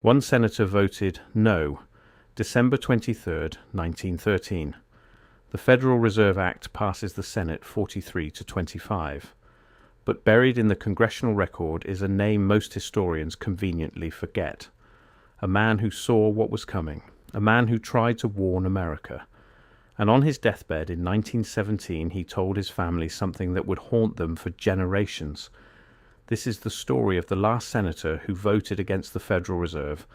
One senator voted no, December 23, 1913. The Federal Reserve Act passes the Senate 43 to 25. But buried in the congressional record is a name most historians conveniently forget. A man who saw what was coming, a man who tried to warn America. And on his deathbed in 1917 he told his family something that would haunt them for generations. This is the story of the last senator who voted against the Federal Reserve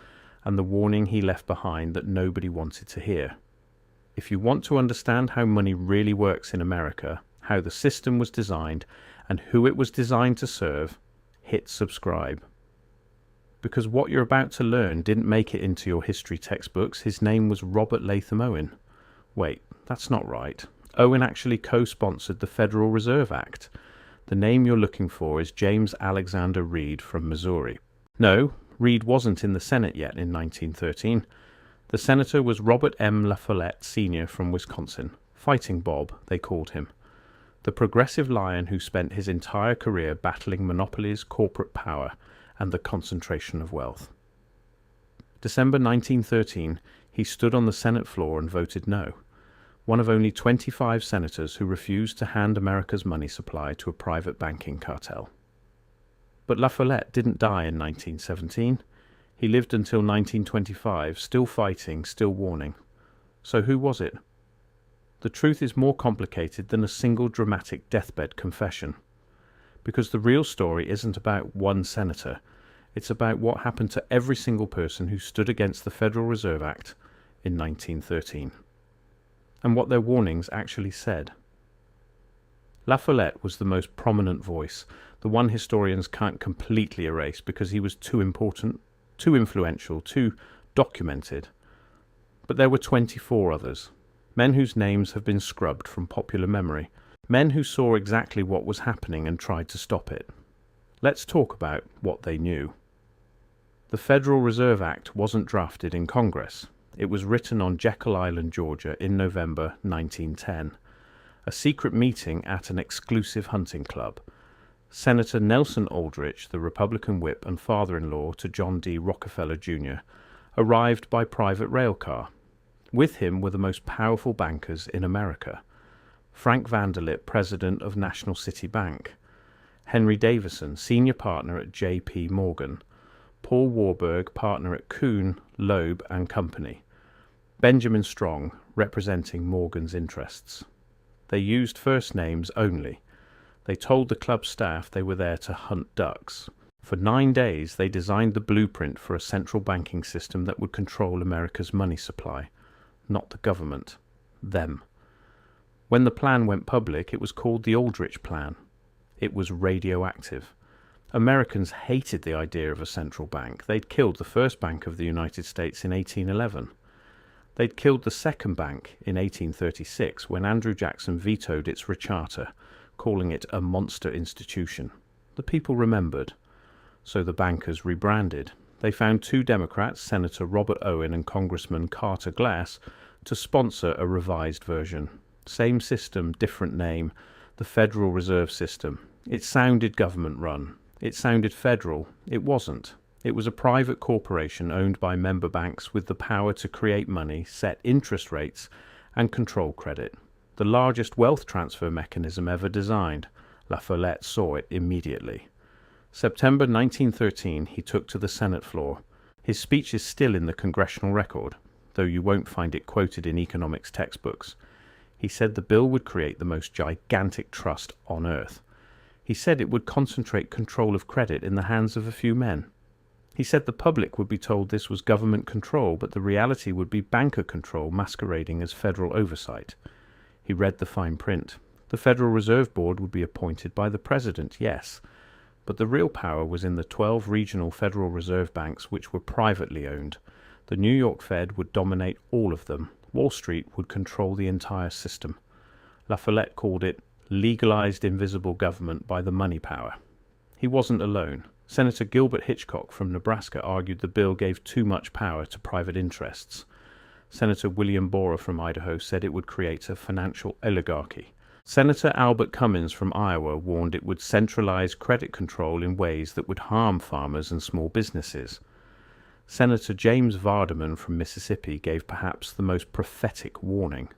and the warning he left behind that nobody wanted to hear. If you want to understand how money really works in America, how the system was designed, and who it was designed to serve, hit subscribe. Because what you're about to learn didn't make it into your history textbooks. His name was Robert Latham Owen. Wait, that's not right. Owen actually co-sponsored the Federal Reserve Act. The name you're looking for is James Alexander Reed from Missouri. No, Reed wasn't in the Senate yet in 1913. The senator was Robert M. La Follette Sr. from Wisconsin. Fighting Bob, they called him. The progressive lion who spent his entire career battling monopolies, corporate power, and the concentration of wealth. December 1913, he stood on the Senate floor and voted no. One of only 25 senators who refused to hand America's money supply to a private banking cartel. But La Follette didn't die in 1917. He lived until 1925, still fighting, still warning. So who was it? The truth is more complicated than a single dramatic deathbed confession. Because the real story isn't about one senator. It's about what happened to every single person who stood against the Federal Reserve Act in 1913. And what their warnings actually said. La Follette was the most prominent voice, the one historians can't completely erase because he was too important, too influential, too documented. But there were 24 others, men whose names have been scrubbed from popular memory, men who saw exactly what was happening and tried to stop it. Let's talk about what they knew. The Federal Reserve Act wasn't drafted in Congress. It was written on Jekyll Island, Georgia in November 1910. A secret meeting at an exclusive hunting club. Senator Nelson Aldrich, the Republican whip and father-in-law to John D. Rockefeller Jr., arrived by private railcar. With him were the most powerful bankers in America. Frank Vanderlip, president of National City Bank. Henry Davison, senior partner at J.P. Morgan. Paul Warburg, partner at Kuhn, Loeb and Company. Benjamin Strong, representing Morgan's interests. They used first names only. They told the club staff they were there to hunt ducks. For 9 days they designed the blueprint for a central banking system that would control America's money supply. Not the government. Them. When the plan went public, it was called the Aldrich Plan. It was radioactive. Americans hated the idea of a central bank. They'd killed the first bank of the United States in 1811. They'd killed the second bank in 1836 when Andrew Jackson vetoed its recharter, calling it a monster institution. The people remembered. So the bankers rebranded. They found 2 Democrats, Senator Robert Owen and Congressman Carter Glass, to sponsor a revised version. Same system, different name, the Federal Reserve System. It sounded government-run. It sounded federal. It wasn't. It was a private corporation owned by member banks with the power to create money, set interest rates, and control credit. The largest wealth transfer mechanism ever designed. La Follette saw it immediately. September 1913, he took to the Senate floor. His speech is still in the congressional record, though you won't find it quoted in economics textbooks. He said the bill would create the most gigantic trust on earth. He said it would concentrate control of credit in the hands of a few men. He said the public would be told this was government control, but the reality would be banker control masquerading as federal oversight. He read the fine print. The Federal Reserve Board would be appointed by the president, yes, but the real power was in the 12 regional Federal Reserve banks which were privately owned. The New York Fed would dominate all of them. Wall Street would control the entire system. La Follette called it legalized invisible government by the money power. He wasn't alone. Senator Gilbert Hitchcock from Nebraska argued the bill gave too much power to private interests. Senator William Borah from Idaho said it would create a financial oligarchy. Senator Albert Cummins from Iowa warned it would centralize credit control in ways that would harm farmers and small businesses. Senator James Vardaman from Mississippi gave perhaps the most prophetic warning.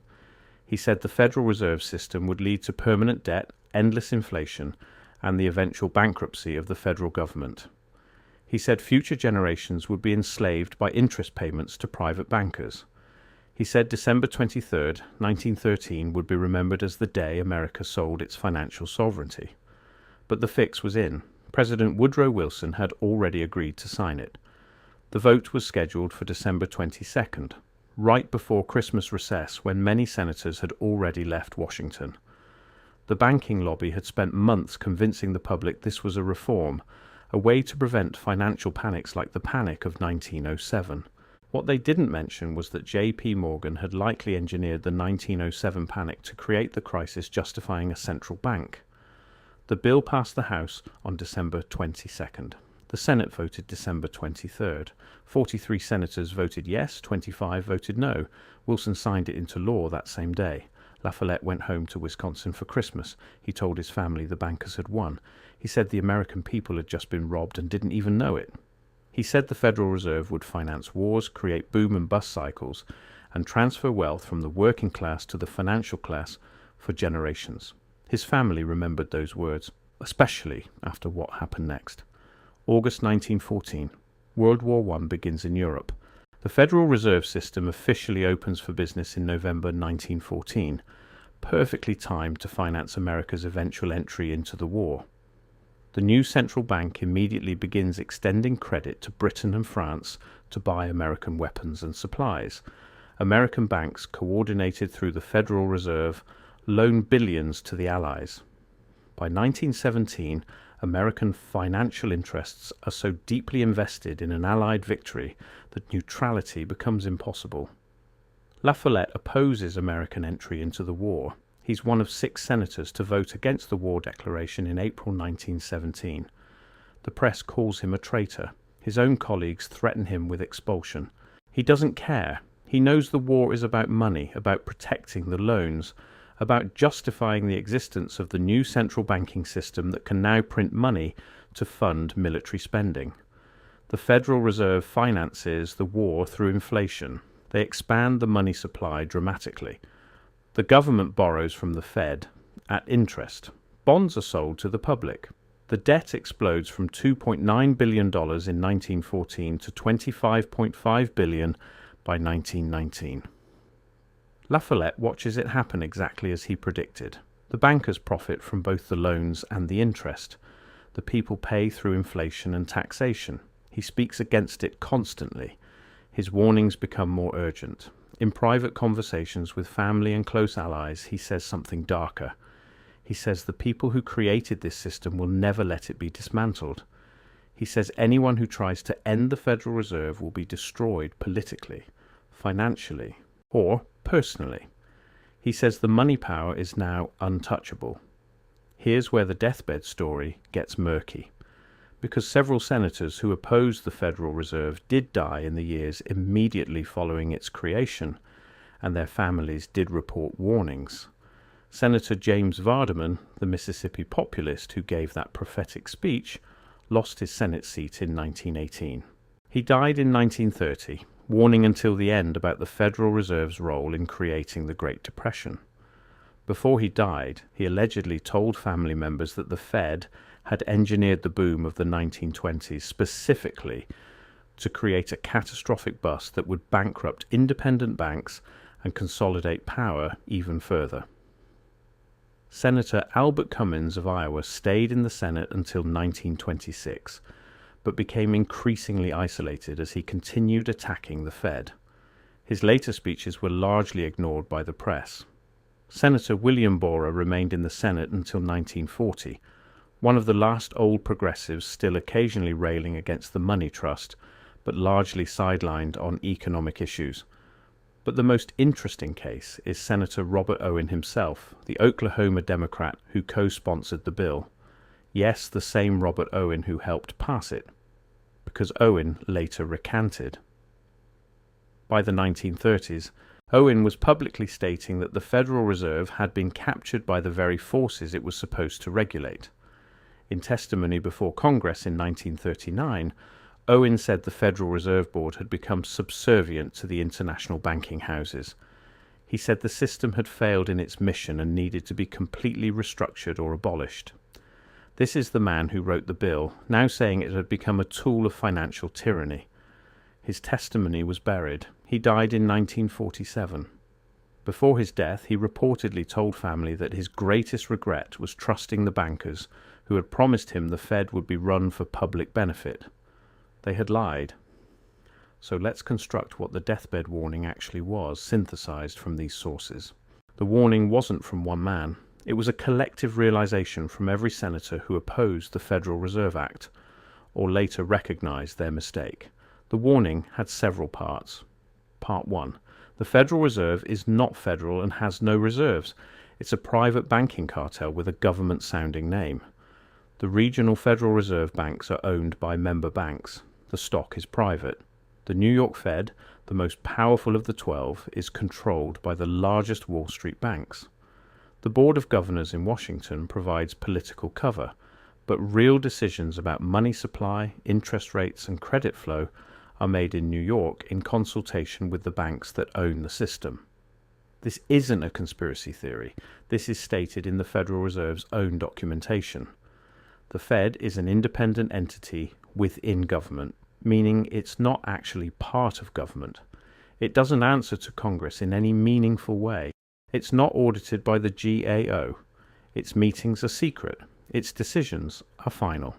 He said the Federal Reserve System would lead to permanent debt, endless inflation, and the eventual bankruptcy of the federal government. He said future generations would be enslaved by interest payments to private bankers. He said December 23, 1913 would be remembered as the day America sold its financial sovereignty. But the fix was in. President Woodrow Wilson had already agreed to sign it. The vote was scheduled for December 22nd, right before Christmas recess, when many senators had already left Washington. The banking lobby had spent months convincing the public this was a reform, a way to prevent financial panics like the Panic of 1907. What they didn't mention was that J.P. Morgan had likely engineered the 1907 panic to create the crisis justifying a central bank. The bill passed the House on December 22nd. The Senate voted December 23rd. 43 senators voted yes, 25 voted no. Wilson signed it into law that same day. La Follette went home to Wisconsin for Christmas. He told his family the bankers had won. He said the American people had just been robbed and didn't even know it. He said the Federal Reserve would finance wars, create boom and bust cycles, and transfer wealth from the working class to the financial class for generations. His family remembered those words, especially after what happened next. August 1914. World War I begins in Europe. The Federal Reserve System officially opens for business in November 1914, perfectly timed to finance America's eventual entry into the war. The new central bank immediately begins extending credit to Britain and France to buy American weapons and supplies. American banks, coordinated through the Federal Reserve, loan billions to the Allies. By 1917, American financial interests are so deeply invested in an Allied victory that neutrality becomes impossible. La Follette opposes American entry into the war. He's one of 6 senators to vote against the war declaration in April 1917. The press calls him a traitor. His own colleagues threaten him with expulsion. He doesn't care. He knows the war is about money, about protecting the loans, about justifying the existence of the new central banking system that can now print money to fund military spending. The Federal Reserve finances the war through inflation. They expand the money supply dramatically. The government borrows from the Fed at interest. Bonds are sold to the public. The debt explodes from $2.9 billion in 1914 to $25.5 billion by 1919. La Follette watches it happen exactly as he predicted. The bankers profit from both the loans and the interest. The people pay through inflation and taxation. He speaks against it constantly. His warnings become more urgent. In private conversations with family and close allies, he says something darker. He says the people who created this system will never let it be dismantled. He says anyone who tries to end the Federal Reserve will be destroyed politically, financially, or personally. He says the money power is now untouchable. Here's where the deathbed story gets murky. Because several senators who opposed the Federal Reserve did die in the years immediately following its creation, and their families did report warnings. Senator James Vardaman, the Mississippi populist who gave that prophetic speech, lost his Senate seat in 1918. He died in 1930, warning until the end about the Federal Reserve's role in creating the Great Depression. Before he died, he allegedly told family members that the Fed had engineered the boom of the 1920s specifically to create a catastrophic bust that would bankrupt independent banks and consolidate power even further. Senator Albert Cummins of Iowa stayed in the Senate until 1926, but became increasingly isolated as he continued attacking the Fed. His later speeches were largely ignored by the press. Senator William Borah remained in the Senate until 1940, one of the last old progressives still occasionally railing against the money trust, but largely sidelined on economic issues. But the most interesting case is Senator Robert Owen himself, the Oklahoma Democrat who co-sponsored the bill. Yes, the same Robert Owen who helped pass it, because Owen later recanted. By the 1930s, Owen was publicly stating that the Federal Reserve had been captured by the very forces it was supposed to regulate. In testimony before Congress in 1939, Owen said the Federal Reserve Board had become subservient to the international banking houses. He said the system had failed in its mission and needed to be completely restructured or abolished. This is the man who wrote the bill, now saying it had become a tool of financial tyranny. His testimony was buried. He died in 1947. Before his death, he reportedly told family that his greatest regret was trusting the bankers who had promised him the Fed would be run for public benefit. They had lied. So let's construct what the deathbed warning actually was, synthesized from these sources. The warning wasn't from one man. It was a collective realization from every senator who opposed the Federal Reserve Act, or later recognized their mistake. The warning had several parts. Part 1. The Federal Reserve is not federal and has no reserves. It's a private banking cartel with a government-sounding name. The regional Federal Reserve banks are owned by member banks. The stock is private. The New York Fed, the most powerful of the 12, is controlled by the largest Wall Street banks. The Board of Governors in Washington provides political cover, but real decisions about money supply, interest rates, and credit flow are made in New York in consultation with the banks that own the system. This isn't a conspiracy theory. This is stated in the Federal Reserve's own documentation. The Fed is an independent entity within government, meaning it's not actually part of government. It doesn't answer to Congress in any meaningful way. It's not audited by the GAO. Its meetings are secret. Its decisions are final.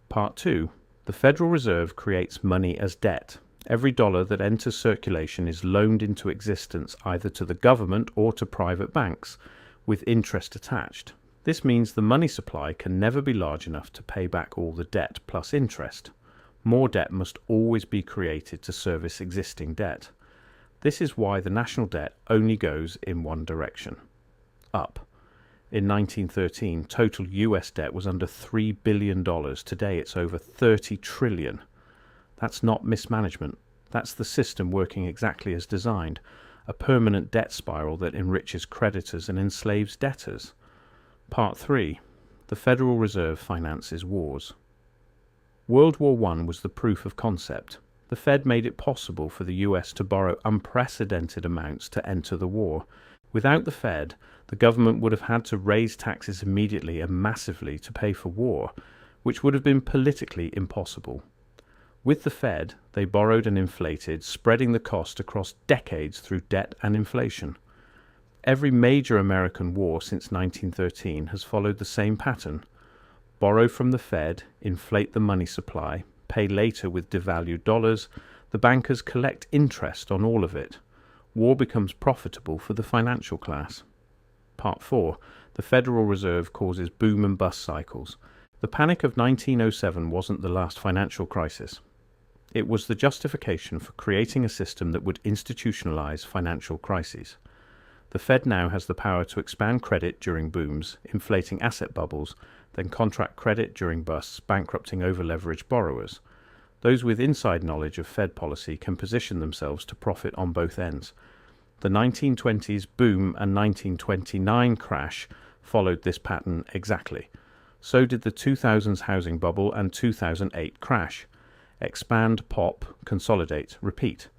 Part 2. The Federal Reserve creates money as debt. Every dollar that enters circulation is loaned into existence either to the government or to private banks, with interest attached. This means the money supply can never be large enough to pay back all the debt plus interest. More debt must always be created to service existing debt. This is why the national debt only goes in one direction, up. In 1913, total US debt was under $3 billion. Today it's over $30 trillion. That's not mismanagement. That's the system working exactly as designed, a permanent debt spiral that enriches creditors and enslaves debtors. Part 3. The Federal Reserve finances wars. World War I was the proof of concept. The Fed made it possible for the US to borrow unprecedented amounts to enter the war. Without the Fed, the government would have had to raise taxes immediately and massively to pay for war, which would have been politically impossible. With the Fed, they borrowed and inflated, spreading the cost across decades through debt and inflation. Every major American war since 1913 has followed the same pattern. Borrow from the Fed, inflate the money supply, pay later with devalued dollars, the bankers collect interest on all of it. War becomes profitable for the financial class. Part 4. The Federal Reserve causes boom and bust cycles. The panic of 1907 wasn't the last financial crisis. It was the justification for creating a system that would institutionalize financial crises. The Fed now has the power to expand credit during booms, inflating asset bubbles, then contract credit during busts, bankrupting over-leveraged borrowers. Those with inside knowledge of Fed policy can position themselves to profit on both ends. The 1920s boom and 1929 crash followed this pattern exactly. So did the 2000s housing bubble and 2008 crash. Expand, pop, consolidate, repeat.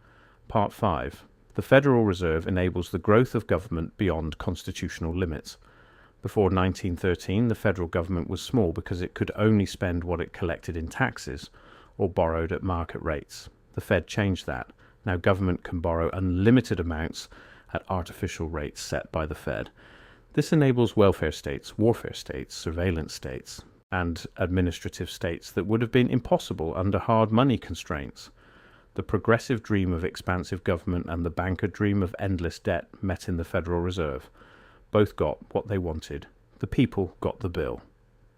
Part 5. The Federal Reserve enables the growth of government beyond constitutional limits. Before 1913, the federal government was small because it could only spend what it collected in taxes or borrowed at market rates. The Fed changed that. Now government can borrow unlimited amounts at artificial rates set by the Fed. This enables welfare states, warfare states, surveillance states, and administrative states that would have been impossible under hard money constraints. The progressive dream of expansive government and the banker dream of endless debt met in the Federal Reserve. Both got what they wanted. The people got the bill.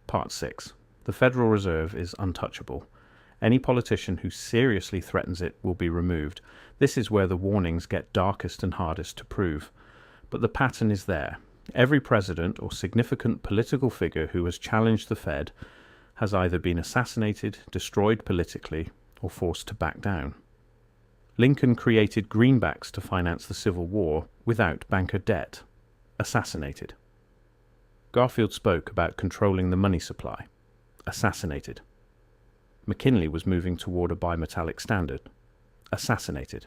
Part 6. The Federal Reserve is untouchable. Any politician who seriously threatens it will be removed. This is where the warnings get darkest and hardest to prove. But the pattern is there. Every president or significant political figure who has challenged the Fed has either been assassinated, destroyed politically, or forced to back down. Lincoln created greenbacks to finance the Civil War without banker debt. Assassinated. Garfield spoke about controlling the money supply. Assassinated. McKinley was moving toward a bimetallic standard. Assassinated.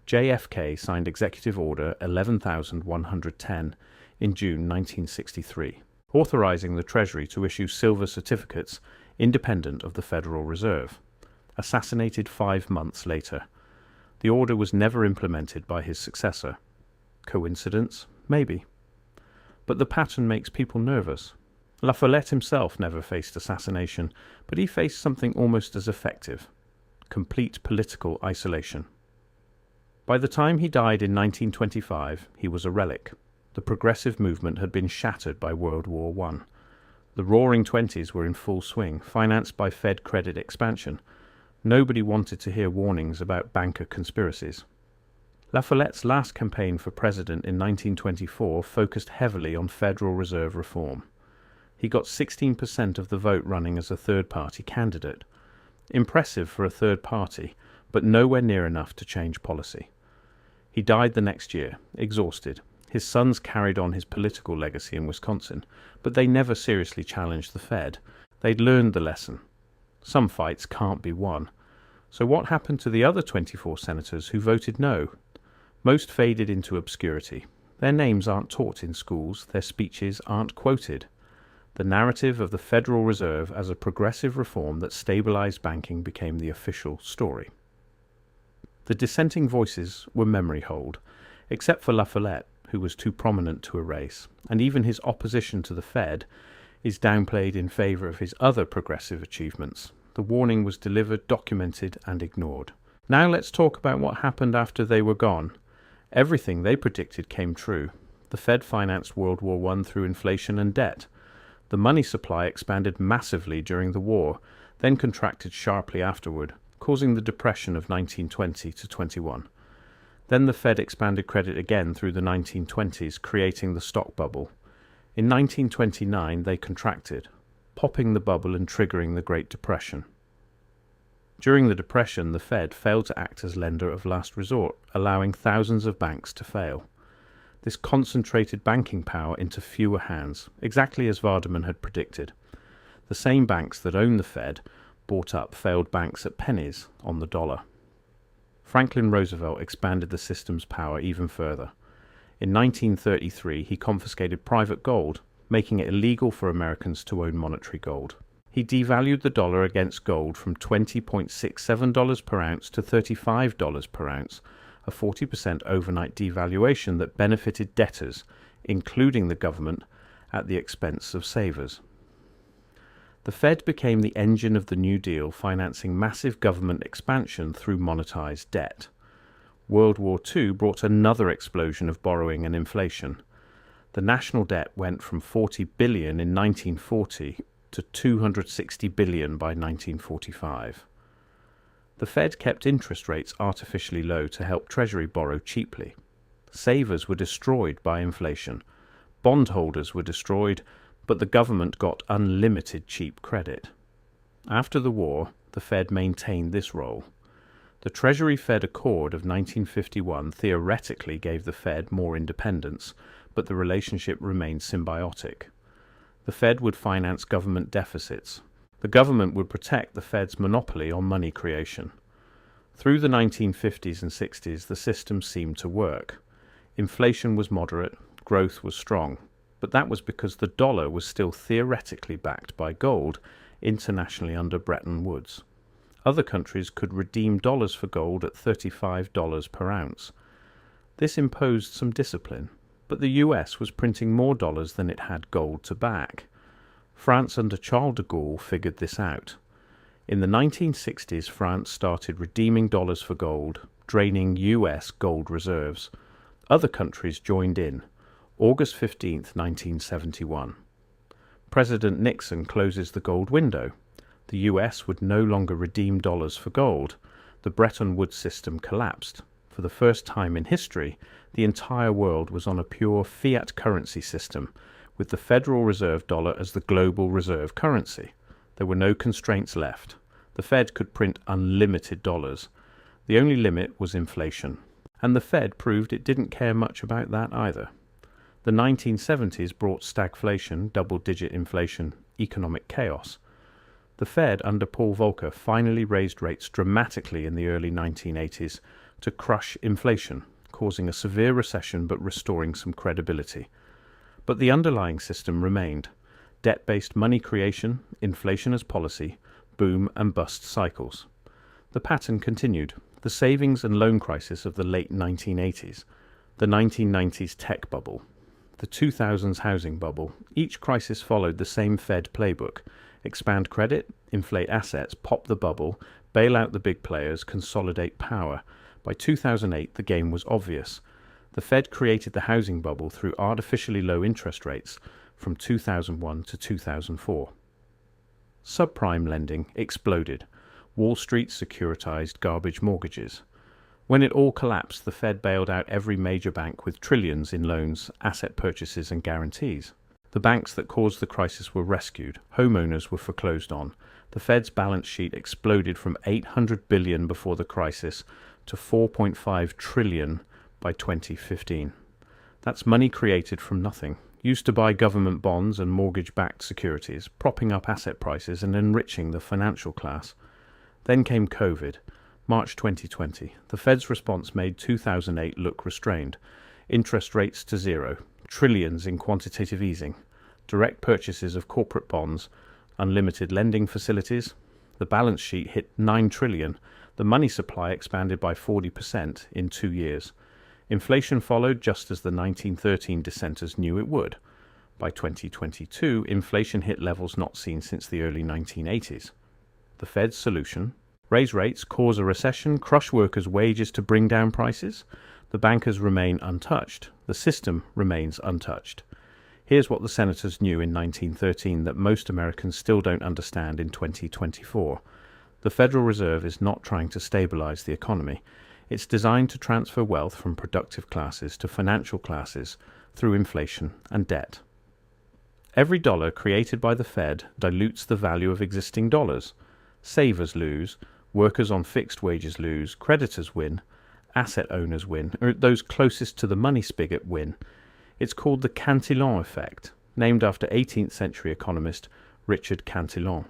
JFK signed Executive Order 11,110 in June 1963, authorizing the Treasury to issue silver certificates independent of the Federal Reserve. Assassinated 5 months later. The order was never implemented by his successor. Coincidence? Maybe. But the pattern makes people nervous. La Follette himself never faced assassination, but he faced something almost as effective: complete political isolation. By the time he died in 1925, he was a relic. The progressive movement had been shattered by World War I. The Roaring Twenties were in full swing, financed by Fed credit expansion. Nobody wanted to hear warnings about banker conspiracies. La Follette's last campaign for president in 1924 focused heavily on Federal Reserve reform. He got 16% of the vote running as a third-party candidate. Impressive for a third party, but nowhere near enough to change policy. He died the next year, exhausted. His sons carried on his political legacy in Wisconsin, but they never seriously challenged the Fed. They'd learned the lesson. Some fights can't be won. So what happened to the other 24 senators who voted no? Most faded into obscurity. Their names aren't taught in schools, their speeches aren't quoted. The narrative of the Federal Reserve as a progressive reform that stabilized banking became the official story. The dissenting voices were memory hold, except for La Follette, who was too prominent to erase, and even his opposition to the Fed is downplayed in favor of his other progressive achievements. The warning was delivered, documented, and ignored. Now let's talk about what happened after they were gone. Everything they predicted came true. The Fed financed World War I through inflation and debt. The money supply expanded massively during the war, then contracted sharply afterward, causing the Depression of 1920 to 21. Then the Fed expanded credit again through the 1920s, creating the stock bubble. In 1929, they contracted, popping the bubble and triggering the Great Depression. During the Depression, the Fed failed to act as lender of last resort, allowing thousands of banks to fail. This concentrated banking power into fewer hands, exactly as Vardaman had predicted. The same banks that owned the Fed bought up failed banks at pennies on the dollar. Franklin Roosevelt expanded the system's power even further. In 1933, he confiscated private gold, making it illegal for Americans to own monetary gold. He devalued the dollar against gold from $20.67 per ounce to $35 per ounce, a 40% overnight devaluation that benefited debtors, including the government, at the expense of savers. The Fed became the engine of the New Deal, financing massive government expansion through monetized debt. World War II brought another explosion of borrowing and inflation. The national debt went from $40 billion in 1940 to $260 billion by 1945. The Fed kept interest rates artificially low to help Treasury borrow cheaply. Savers were destroyed by inflation. Bondholders were destroyed, but the government got unlimited cheap credit. After the war, the Fed maintained this role. The Treasury-Fed Accord of 1951 theoretically gave the Fed more independence, but the relationship remained symbiotic. The Fed would finance government deficits. The government would protect the Fed's monopoly on money creation. Through the 1950s and 60s, the system seemed to work. Inflation was moderate, growth was strong. But that was because the dollar was still theoretically backed by gold internationally under Bretton Woods. Other countries could redeem dollars for gold at $35 per ounce. This imposed some discipline, but the US was printing more dollars than it had gold to back. France under Charles de Gaulle figured this out. In the 1960s, France started redeeming dollars for gold, draining US gold reserves. Other countries joined in. August 15, 1971. President Nixon closes the gold window. The US would no longer redeem dollars for gold. The Bretton Woods system collapsed. For the first time in history, the entire world was on a pure fiat currency system, with the Federal Reserve dollar as the global reserve currency. There were no constraints left. The Fed could print unlimited dollars. The only limit was inflation. And the Fed proved it didn't care much about that either. The 1970s brought stagflation, double-digit inflation, economic chaos. The Fed under Paul Volcker finally raised rates dramatically in the early 1980s to crush inflation, causing a severe recession but restoring some credibility. But the underlying system remained: debt-based money creation, inflation as policy, boom and bust cycles. The pattern continued: the savings and loan crisis of the late 1980s, the 1990s tech bubble, the 2000s housing bubble. Each crisis followed the same Fed playbook: expand credit, inflate assets, pop the bubble, bail out the big players, consolidate power. By 2008, the game was obvious. The Fed created the housing bubble through artificially low interest rates from 2001 to 2004. Subprime lending exploded. Wall Street securitized garbage mortgages. When it all collapsed, the Fed bailed out every major bank with trillions in loans, asset purchases and guarantees. The banks that caused the crisis were rescued. Homeowners were foreclosed on. The Fed's balance sheet exploded from $800 billion before the crisis to $4.5 trillion by 2015. That's money created from nothing, used to buy government bonds and mortgage-backed securities, propping up asset prices and enriching the financial class. Then came COVID. March 2020. The Fed's response made 2008 look restrained. Interest rates to zero, trillions in quantitative easing, direct purchases of corporate bonds, unlimited lending facilities. The balance sheet hit $9 trillion. The money supply expanded by 40% in 2 years. Inflation followed just as the 1913 dissenters knew it would. By 2022, inflation hit levels not seen since the early 1980s. The Fed's solution: raise rates, cause a recession, crush workers' wages to bring down prices. The bankers remain untouched. The system remains untouched. Here's what the senators knew in 1913 that most Americans still don't understand in 2024. The Federal Reserve is not trying to stabilize the economy. It's designed to transfer wealth from productive classes to financial classes through inflation and debt. Every dollar created by the Fed dilutes the value of existing dollars. Savers lose, workers on fixed wages lose, creditors win, asset owners win, or those closest to the money spigot win. It's called the Cantillon effect, named after 18th century economist Richard Cantillon.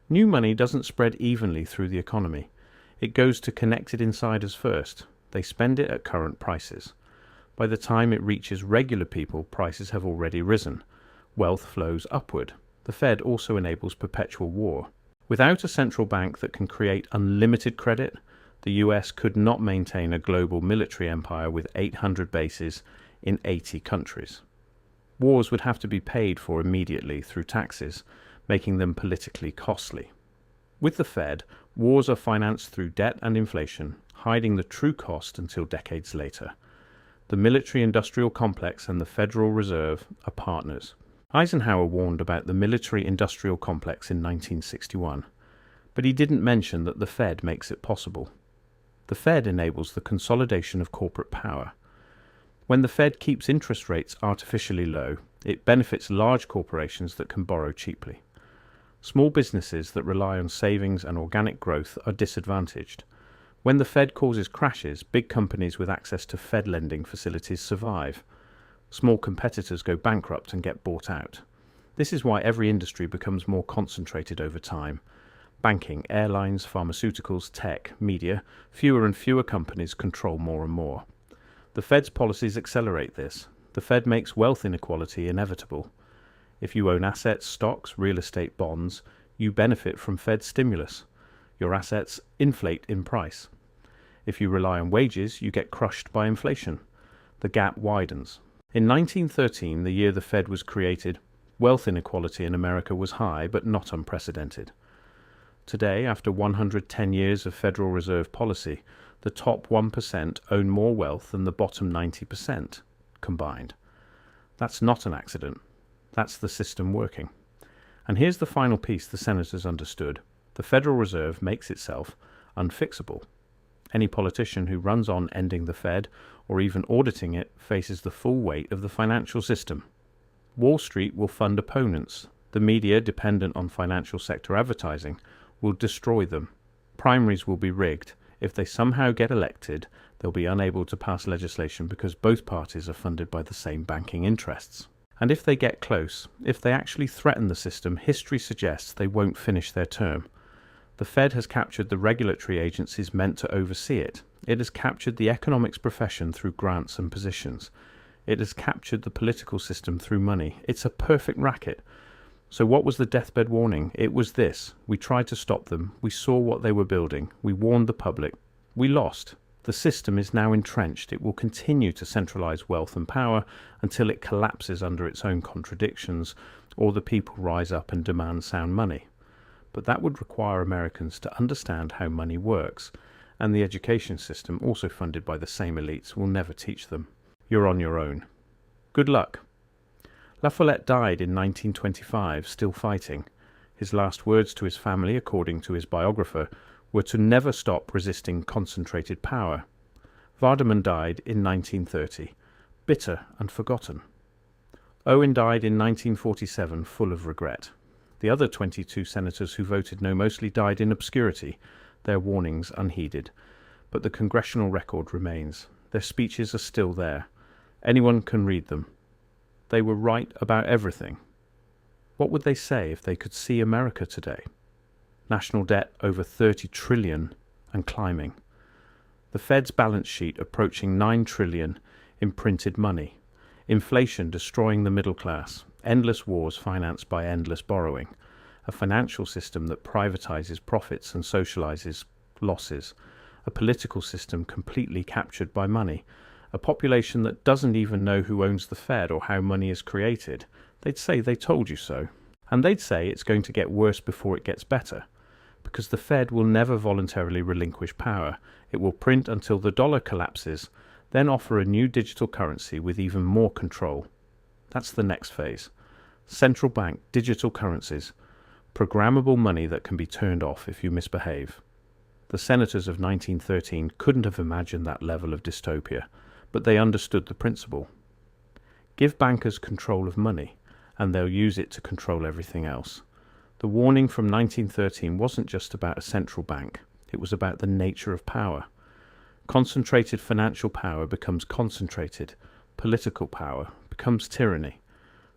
New money doesn't spread evenly through the economy. It goes to connected insiders first. They spend it at current prices. By the time it reaches regular people, prices have already risen. Wealth flows upward. The Fed also enables perpetual war. Without a central bank that can create unlimited credit, the US could not maintain a global military empire with 800 bases in 80 countries. Wars would have to be paid for immediately through taxes, making them politically costly. With the Fed, wars are financed through debt and inflation, hiding the true cost until decades later. The military-industrial complex and the Federal Reserve are partners. Eisenhower warned about the military-industrial complex in 1961, but he didn't mention that the Fed makes it possible. The Fed enables the consolidation of corporate power. When the Fed keeps interest rates artificially low, it benefits large corporations that can borrow cheaply. Small businesses that rely on savings and organic growth are disadvantaged. When the Fed causes crashes, big companies with access to Fed lending facilities survive. Small competitors go bankrupt and get bought out. This is why every industry becomes more concentrated over time. Banking, airlines, pharmaceuticals, tech, media, fewer and fewer companies control more and more. The Fed's policies accelerate this. The Fed makes wealth inequality inevitable. If you own assets, stocks, real estate, bonds, you benefit from Fed stimulus. Your assets inflate in price. If you rely on wages, you get crushed by inflation. The gap widens. In 1913, the year the Fed was created, wealth inequality in America was high but not unprecedented. Today, after 110 years of Federal Reserve policy, the top 1% own more wealth than the bottom 90% combined. That's not an accident. That's the system working. And here's the final piece the senators understood. The Federal Reserve makes itself unfixable. Any politician who runs on ending the Fed or even auditing it faces the full weight of the financial system. Wall Street will fund opponents. The media, dependent on financial sector advertising, will destroy them. Primaries will be rigged. If they somehow get elected, they'll be unable to pass legislation because both parties are funded by the same banking interests. And if they get close, if they actually threaten the system, history suggests they won't finish their term. The Fed has captured the regulatory agencies meant to oversee it. It has captured the economics profession through grants and positions. It has captured the political system through money. It's a perfect racket. So what was the deathbed warning? It was this. We tried to stop them. We saw what they were building. We warned the public. We lost. The system is now entrenched. It will continue to centralize wealth and power until it collapses under its own contradictions, or the people rise up and demand sound money. But that would require Americans to understand how money works, and the education system, also funded by the same elites, will never teach them. You're on your own. Good luck. La Follette died in 1925, still fighting. His last words to his family, according to his biographer, were to never stop resisting concentrated power. Vardaman died in 1930, bitter and forgotten. Owen died in 1947, full of regret. The other 22 senators who voted no mostly died in obscurity, their warnings unheeded. But the congressional record remains. Their speeches are still there. Anyone can read them. They were right about everything. What would they say if they could see America today? National debt over 30 trillion and climbing. The Fed's balance sheet approaching 9 trillion in printed money. Inflation destroying the middle class. Endless wars financed by endless borrowing. A financial system that privatizes profits and socializes losses. A political system completely captured by money. A population that doesn't even know who owns the Fed or how money is created. They'd say they told you so. And they'd say it's going to get worse before it gets better. Because the Fed will never voluntarily relinquish power. It will print until the dollar collapses, then offer a new digital currency with even more control. That's the next phase. Central bank digital currencies. Programmable money that can be turned off if you misbehave. The senators of 1913 couldn't have imagined that level of dystopia, but they understood the principle. Give bankers control of money, and they'll use it to control everything else. The warning from 1913 wasn't just about a central bank. It was about the nature of power. Concentrated financial power becomes concentrated. Political power becomes tyranny.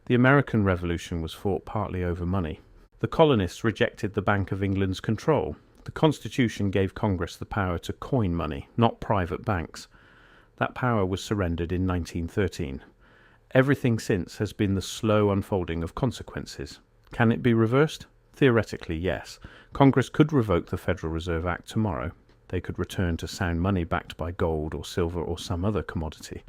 The American Revolution was fought partly over money. The colonists rejected the Bank of England's control. The Constitution gave Congress the power to coin money, not private banks. That power was surrendered in 1913. Everything since has been the slow unfolding of consequences. Can it be reversed? Theoretically, yes. Congress could revoke the Federal Reserve Act tomorrow. They could return to sound money backed by gold or silver or some other commodity.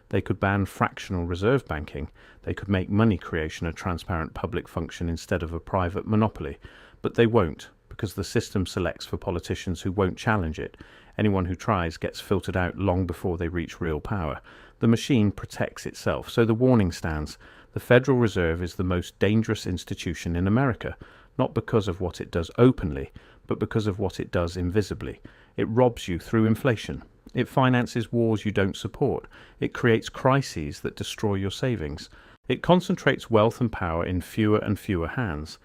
They could ban fractional reserve banking. They could make money creation a transparent public function instead of a private monopoly. But they won't, because the system selects for politicians who won't challenge it. Anyone who tries gets filtered out long before they reach real power. The machine protects itself, so the warning stands. The Federal Reserve is the most dangerous institution in America, not because of what it does openly, but because of what it does invisibly. It robs you through inflation. It finances wars you don't support. It creates crises that destroy your savings. It concentrates wealth and power in fewer and fewer hands.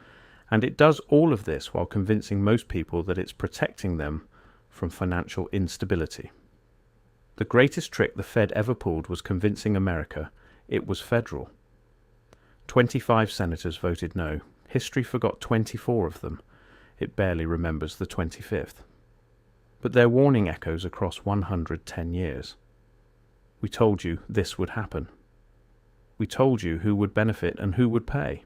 And it does all of this while convincing most people that it's protecting them from financial instability. The greatest trick the Fed ever pulled was convincing America it was federal. 25 senators voted no. History forgot 24 of them. It barely remembers the 25th. But their warning echoes across 110 years. We told you this would happen. We told you who would benefit and who would pay.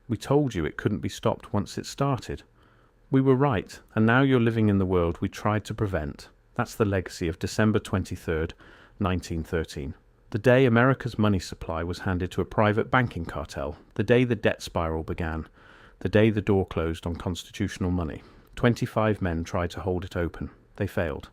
We told you it couldn't be stopped once it started. We were right, and now you're living in the world we tried to prevent. That's the legacy of December 23rd, 1913. The day America's money supply was handed to a private banking cartel. The day the debt spiral began. The day the door closed on constitutional money. 25 men tried to hold it open. They failed.